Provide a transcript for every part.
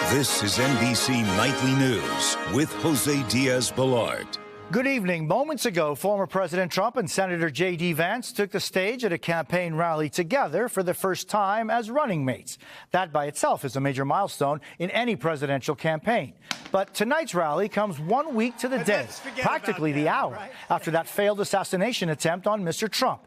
This is NBC Nightly News with Jose Diaz-Balart. Good evening. Moments ago, former President Trump and Senator JD Vance took the stage at a campaign rally together for the first time as running mates. That by itself is a major milestone in any presidential campaign. But tonight's rally comes 1 week to the day, practically the hour, after that failed assassination attempt on Mr. Trump.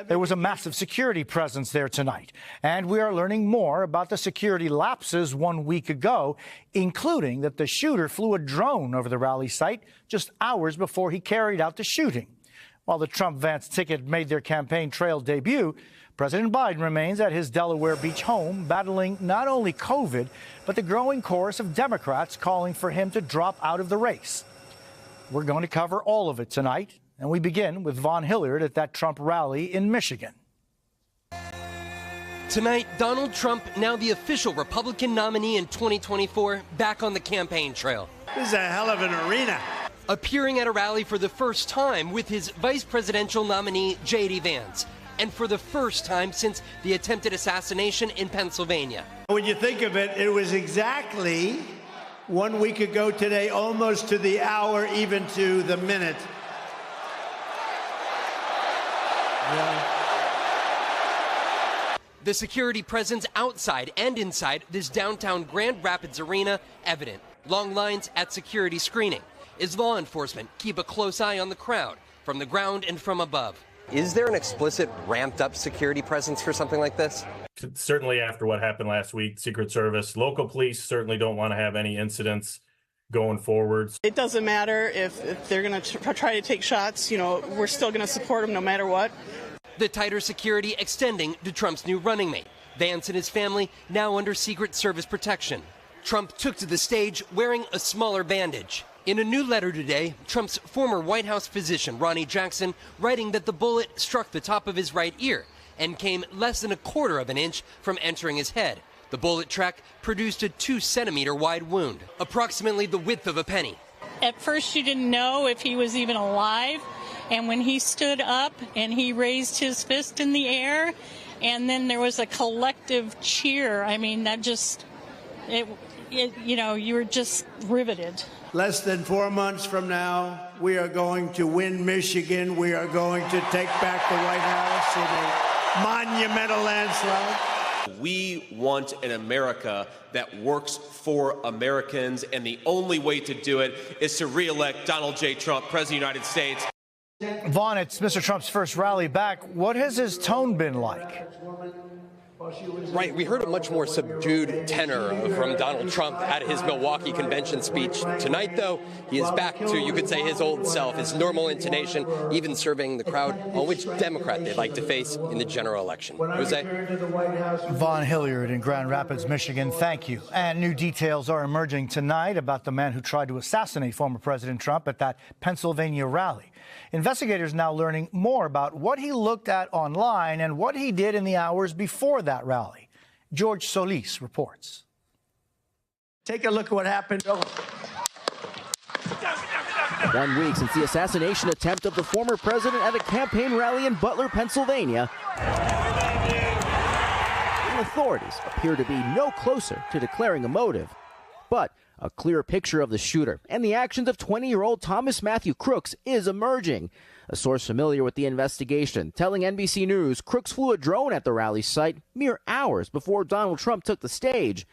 There was a massive security presence there tonight, and we are learning more about the security lapses 1 week ago, including that the shooter flew a drone over the rally site just hours before he carried out the shooting. While the Trump-Vance ticket made their campaign trail debut, President Biden remains at his Delaware Beach home battling not only COVID, but the growing chorus of Democrats calling for him to drop out of the race. We're going to cover all of it tonight. And we begin with Vaughn Hilliard at that Trump rally in Michigan. Tonight, Donald Trump, now the official Republican nominee in 2024, back on the campaign trail. This is a hell of an arena. Appearing at a rally for the first time with his vice presidential nominee, JD Vance. And for the first time since the attempted assassination in Pennsylvania. When you think of it, it was exactly 1 week ago today, almost to the hour, even to the minute. The security presence outside and inside this downtown Grand Rapids arena evident. Long lines at security screening. As law enforcement keep a close eye on the crowd from the ground and from above. Is there an explicit ramped up security presence for something like this? Certainly after what happened last week, Secret Service, local police certainly don't want to have any incidents going forwards. It doesn't matter if they're going to try to take shots, we're still going to support them no matter what. The tighter security extending to Trump's new running mate. Vance and his family now under Secret Service protection. Trump took to the stage wearing a smaller bandage. In a new letter today, Trump's former White House physician, Ronnie Jackson, writing that the bullet struck the top of his right ear and came less than 1/4 of an inch from entering his head. The bullet track produced a 2-centimeter wide wound, approximately the width of a penny. At first, you didn't know if he was even alive. And when he stood up and he raised his fist in the air, and then there was a collective cheer. I mean, that just, you were just riveted. Less than 4 months from now, we are going to win Michigan. We are going to take back the White House in a monumental landslide. We want an America that works for Americans, and the only way to do it is to re-elect Donald J. Trump, President of the United States. Vaughn, it's Mr. Trump's first rally back. What has his tone been like? Right, we heard a much more subdued tenor from Donald Trump at his Milwaukee convention speech. Tonight, though, he is back to, you could say, his old self, his normal intonation, even surveying the crowd on which Democrat they'd like to face in the general election. Jose? Vaughn Hilliard in Grand Rapids, Michigan, thank you. And new details are emerging tonight about the man who tried to assassinate former President Trump at that Pennsylvania rally. Investigators now learning more about what he looked at online and what he did in the hours before that rally. George Solis reports. Take a look at what happened. 1 week since the assassination attempt of the former president at a campaign rally in Butler, Pennsylvania, authorities appear to be no closer to declaring a motive. But a clear picture of the shooter and the actions of 20-year-old Thomas Matthew Crooks is emerging. A source familiar with the investigation telling NBC News Crooks flew a drone at the rally site mere hours before Donald Trump took the stage.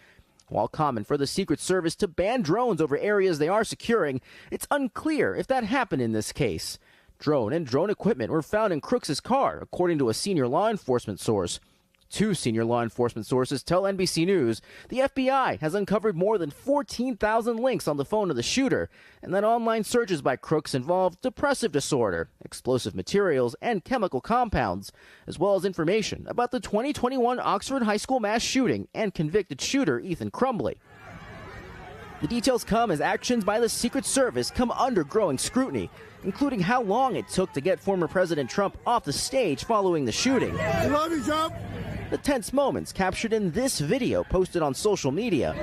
While common for the Secret Service to ban drones over areas they are securing, it's unclear if that happened in this case. Drone and drone equipment were found in Crooks' car, according to a senior law enforcement source. Two senior law enforcement sources tell NBC News the FBI has uncovered more than 14,000 links on the phone of the shooter, and that online searches by Crooks involved depressive disorder, explosive materials, and chemical compounds, as well as information about the 2021 Oxford High School mass shooting and convicted shooter Ethan Crumbley. The details come as actions by the Secret Service come under growing scrutiny, including how long it took to get former President Trump off the stage following the shooting. I love you, Trump. The tense moments captured in this video posted on social media.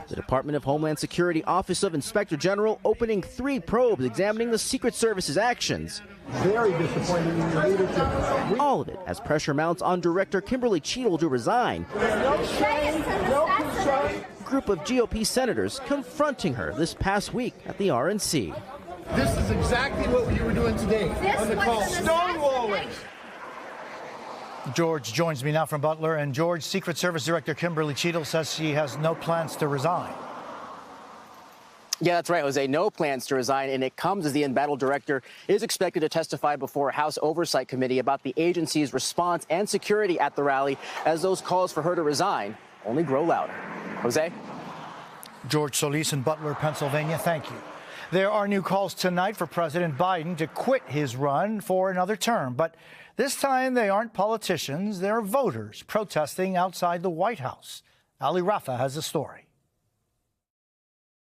The Department of Homeland Security Office of Inspector General opening 3 probes examining the Secret Service's actions. Very disappointing in your leadership. All of it as pressure mounts on Director Kimberly Cheadle to resign. No group of GOP senators confronting her this past week at the RNC. This is exactly what you were doing today on the call. Stonewalling. George joins me now from Butler. And George, Secret Service Director Kimberly Cheadle says she has no plans to resign. Yeah, that's right, Jose. No plans to resign, and it comes as the embattled director is expected to testify before a House Oversight Committee about the agency's response and security at the rally as those calls for her to resign only grow louder. Jose? George Solis in Butler, Pennsylvania, thank you. There are new calls tonight for President Biden to quit his run for another term. But this time they aren't politicians, they're voters protesting outside the White House. Ali Rafa has the story.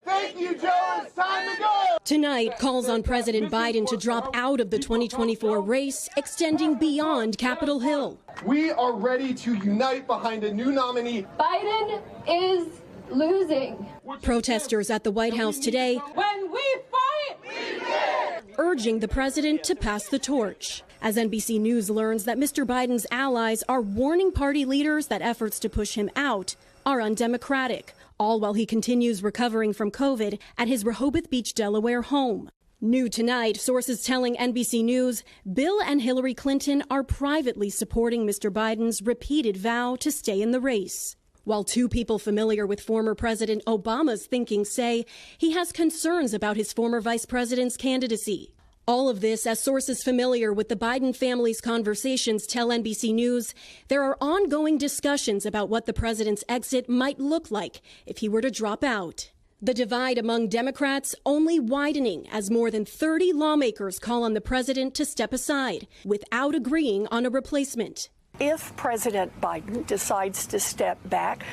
Thank you, Joe. It's time to go. Tonight, calls on President Biden to drop out of the 2024 race, extending beyond Capitol Hill. We are ready to unite behind a new nominee. Biden is losing. Protesters at the White House today When we fight, we win. Urging the president to pass the torch. As NBC News learns that Mr. Biden's allies are warning party leaders that efforts to push him out are undemocratic, all while he continues recovering from COVID at his Rehoboth Beach, Delaware home. New tonight, sources telling NBC News Bill and Hillary Clinton are privately supporting Mr. Biden's repeated vow to stay in the race. While two people familiar with former President Obama's thinking say he has concerns about his former vice president's candidacy. All of this as sources familiar with the Biden family's conversations tell NBC News there are ongoing discussions about what the president's exit might look like if he were to drop out. The divide among Democrats only widening as more than 30 lawmakers call on the president to step aside without agreeing on a replacement. If President Biden decides to step back,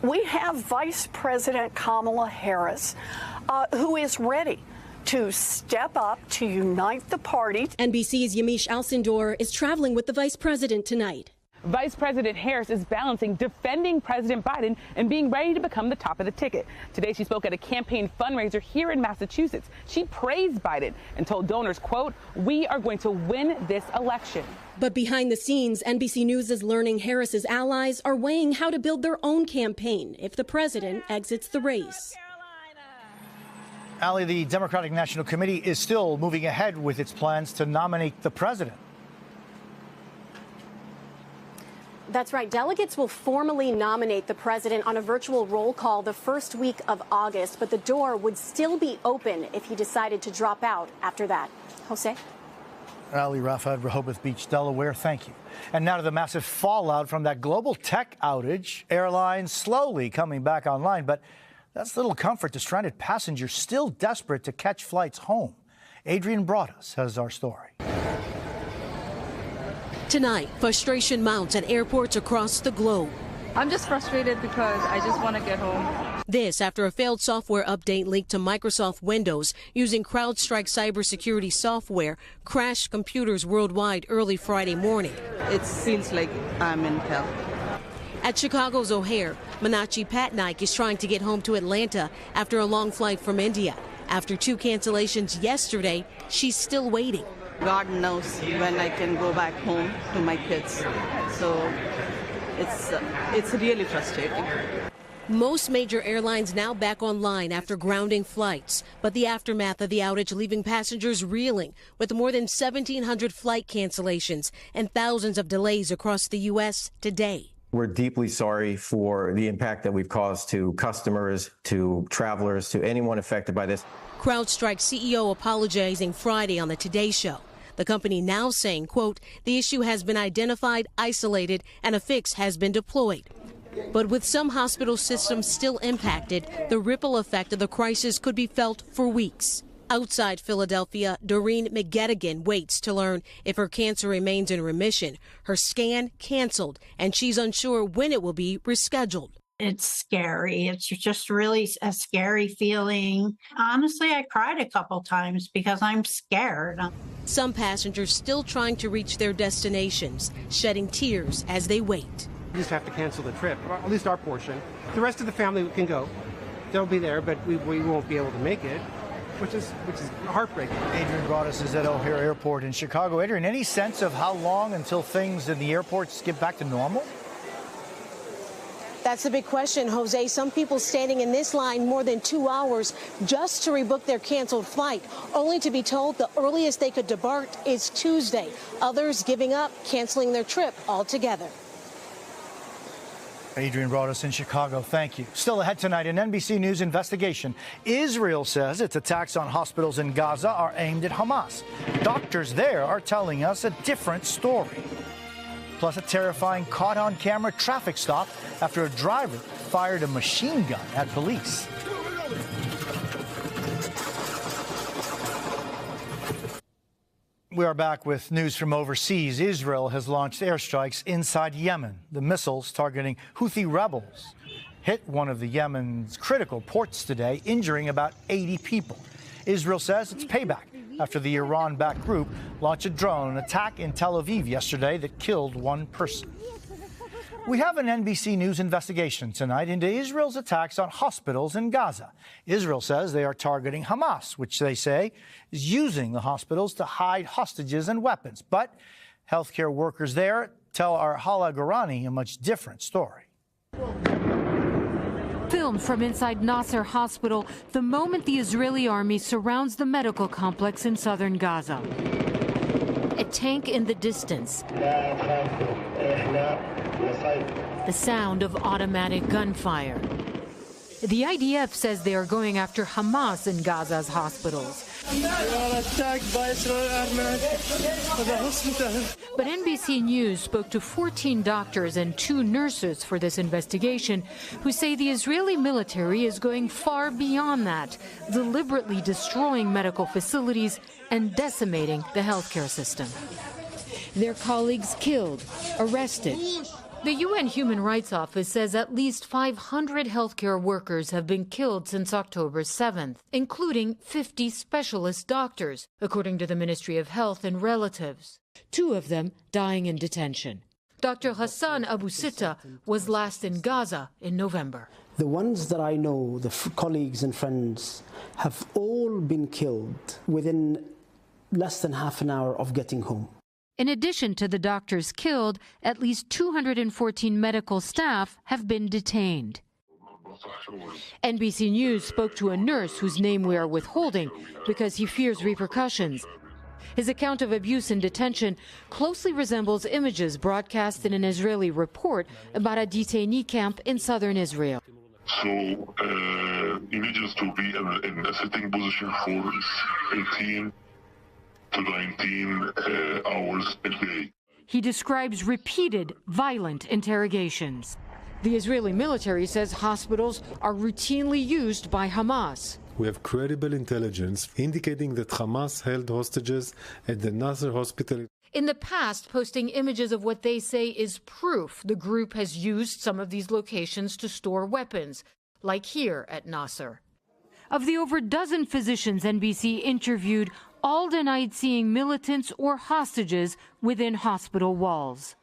we have Vice President Kamala Harris, who is ready to step up to unite the party. NBC's Yamiche Alcindor is traveling with the vice president tonight. Vice President Harris is balancing defending President Biden and being ready to become the top of the ticket. Today, she spoke at a campaign fundraiser here in Massachusetts. She praised Biden and told donors, quote, "We are going to win this election." But behind the scenes, NBC News is learning Harris's allies are weighing how to build their own campaign if the president exits the race. Ali, the Democratic National Committee is still moving ahead with its plans to nominate the president. That's right. Delegates will formally nominate the president on a virtual roll call the first week of August, but the door would still be open if he decided to drop out after that. Jose? Ali Rafa, Rehoboth Beach, Delaware, thank you. And now to the massive fallout from that global tech outage. Airlines slowly coming back online, but that's little comfort to stranded passengers still desperate to catch flights home. Adrian Broaddus has our story. Tonight, frustration mounts at airports across the globe. I'm just frustrated because I just want to get home. This after a failed software update leaked to Microsoft Windows using CrowdStrike cybersecurity software crashed computers worldwide early Friday morning. It feels like I'm in hell. At Chicago's O'Hare, Meenakshi Patnaik is trying to get home to Atlanta after a long flight from India. After 2 cancellations yesterday, she's still waiting. God knows when I can go back home to my kids. So it's really frustrating. Most major airlines now back online after grounding flights, but the aftermath of the outage leaving passengers reeling with more than 1,700 flight cancellations and thousands of delays across the U.S. today. We're deeply sorry for the impact that we've caused to customers, to travelers, to anyone affected by this. CrowdStrike CEO apologizing Friday on the Today Show. The company now saying, quote, the issue has been identified, isolated, and a fix has been deployed. But with some hospital systems still impacted, the ripple effect of the crisis could be felt for weeks. Outside Philadelphia, Doreen McGettigan waits to learn if her cancer remains in remission. Her scan canceled, and she's unsure when it will be rescheduled. It's scary. It's just really a scary feeling. Honestly, I cried a couple times because I'm scared. Some passengers still trying to reach their destinations, shedding tears as they wait. We just have to cancel the trip, at least our portion. The rest of the family can go. They'll be there, but we won't be able to make it, which is heartbreaking. Adrian Broaddus is at O'Hare Airport in Chicago. Adrian, any sense of how long until things in the airports get back to normal? That's the big question, Jose. Some people standing in this line more than 2 hours just to rebook their canceled flight, only to be told the earliest they could depart is Tuesday. Others giving up, canceling their trip altogether. Adrian Broaddus in Chicago, thank you. Still ahead tonight, an NBC News investigation. Israel says its attacks on hospitals in Gaza are aimed at Hamas. Doctors there are telling us a different story. Plus, a terrifying caught-on-camera traffic stop after a driver fired a machine gun at police. We are back with news from overseas. Israel has launched airstrikes inside Yemen. The missiles targeting Houthi rebels hit one of the Yemen's critical ports today, injuring about 80 people. Israel says it's payback after the Iran-backed group launched a drone attack in Tel Aviv yesterday that killed one person. We have an NBC News investigation tonight into Israel's attacks on hospitals in Gaza. Israel says they are targeting Hamas, which they say is using the hospitals to hide hostages and weapons. But healthcare workers there tell our Hala Gorani a much different story. Filmed from inside Nasser Hospital, the moment the Israeli army surrounds the medical complex in southern Gaza. A tank in the distance. The sound of automatic gunfire. The IDF says they are going after Hamas in Gaza's hospitals. We are attacked by Israeli army for the hospital. But NBC News spoke to 14 doctors and 2 nurses for this investigation who say the Israeli military is going far beyond that, deliberately destroying medical facilities and decimating the healthcare system. Their colleagues killed, arrested. The UN Human Rights Office says at least 500 healthcare workers have been killed since October 7th, including 50 specialist doctors, according to the Ministry of Health and relatives. 2 of them dying in detention. Dr. Hassan Abu Sitta was last in Gaza in November. The ones that I know, the colleagues and friends, have all been killed within less than half an hour of getting home. In addition to the doctors killed, at least 214 medical staff have been detained. NBC News spoke to a nurse whose name we are withholding because he fears repercussions. His account of abuse in detention closely resembles images broadcast in an Israeli report about a detainee camp in southern Israel. So, images to be in a sitting position for 18 to 19 hours a day. He describes repeated, violent interrogations. The Israeli military says hospitals are routinely used by Hamas. We have credible intelligence indicating that Hamas held hostages at the Nasser hospital. In the past, posting images of what they say is proof the group has used some of these locations to store weapons, like here at Nasser. Of the over dozen physicians NBC interviewed, all denied seeing militants or hostages within hospital walls.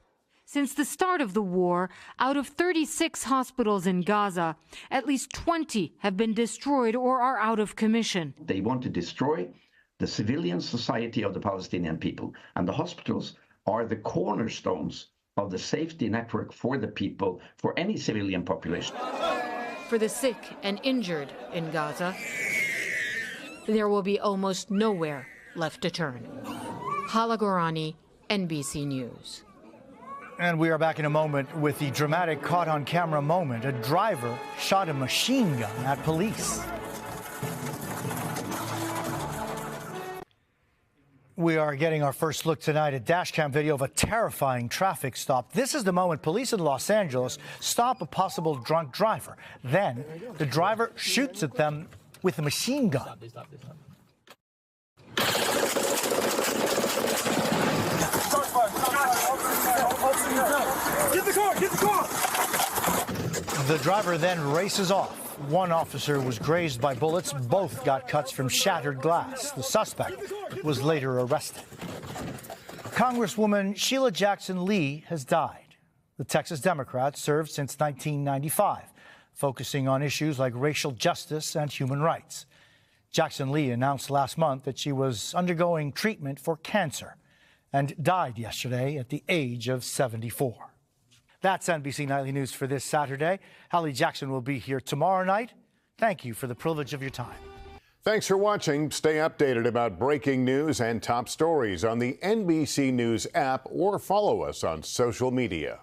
Since the start of the war, out of 36 hospitals in Gaza, at least 20 have been destroyed or are out of commission. They want to destroy the civilian society of the Palestinian people, and the hospitals are the cornerstones of the safety network for the people, for any civilian population. For the sick and injured in Gaza, there will be almost nowhere left to turn. Hala Gorani, NBC News. And we are back in a moment with the dramatic caught-on-camera moment. A driver shot a machine gun at police. We are getting our first look tonight at dashcam video of a terrifying traffic stop. This is the moment police in Los Angeles stop a possible drunk driver. Then the driver shoots at them with a machine gun. Get the car! Get the car! The driver then races off. One officer was grazed by bullets. Both got cuts from shattered glass. The suspect was later arrested. Congresswoman Sheila Jackson Lee has died. The Texas Democrat served since 1995, focusing on issues like racial justice and human rights. Jackson Lee announced last month that she was undergoing treatment for cancer and died yesterday at the age of 74. That's NBC Nightly News for this Saturday. Hallie Jackson will be here tomorrow night. Thank you for the privilege of your time. Thanks for watching. Stay updated about breaking news and top stories on the NBC News app or follow us on social media.